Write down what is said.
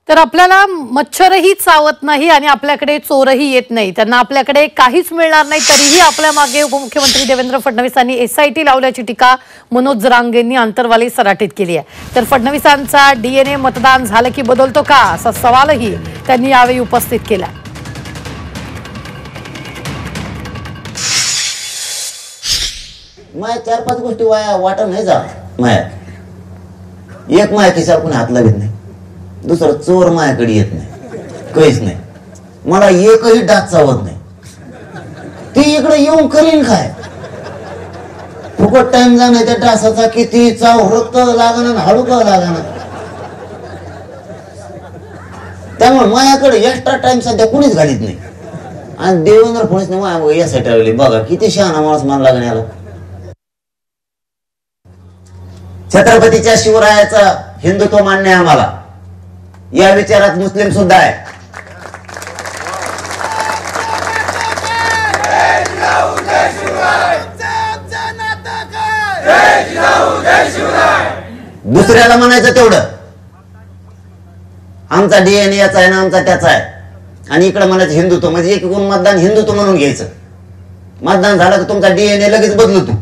तर आपल्याला मच्छरही चावत नाही आणि आपल्याकडे चोरही येत नाही, त्यांना आपल्याकडे काहीच मिळणार नाही, तरीही आपल्या मागे उपमुख्यमंत्री देवेंद्र फडणवीसांनी एसआयटी लावल्याची टीका मनोज जरांगेंनी आंतरवाली सराटीत केली आहे। तर फडणवीसांचा डीएनए मतदान झालं की बदलतो का असा सवालही त्यांनी यावेळी उपस्थित केला। माया 4-5 गोष्टी वाटत नाही जा माया एक माया खिशात कोणी हात लावित नाही, दुसरं चोर मायाकडे येत नाही, काहीच नाही, मला एकही डास चावत नाही, ती इकडे येऊन करीन काय फुकट टाइम जाणार त्या डासाचा किती चाव रक्त लागणार हाडू का लागणार, त्यामुळे मायाकडे एक्स्ट्रा टाइम सध्या कुणीच घालीत नाही। आणि देवेंद्र फडणवीस माया यासाठी ठरवले बघा किती शहाणा माणूस मान लागण याला। छत्रपतीच्या शिवरायाचा हिंदुत्व मान्य आहे आम्हाला, या विचारात मुस्लिम सुद्धा आहे। दुसऱ्याला म्हणायचं तेवढं आमचा डीएनए याचा आहे ना आमचा त्याचा आहे, आणि इकडे म्हणायचं हिंदुत्व, म्हणजे एक मतदान हिंदुत्व म्हणून घ्यायचं, मतदान झालं की तुमचा डीएनए लगेच बदलतो।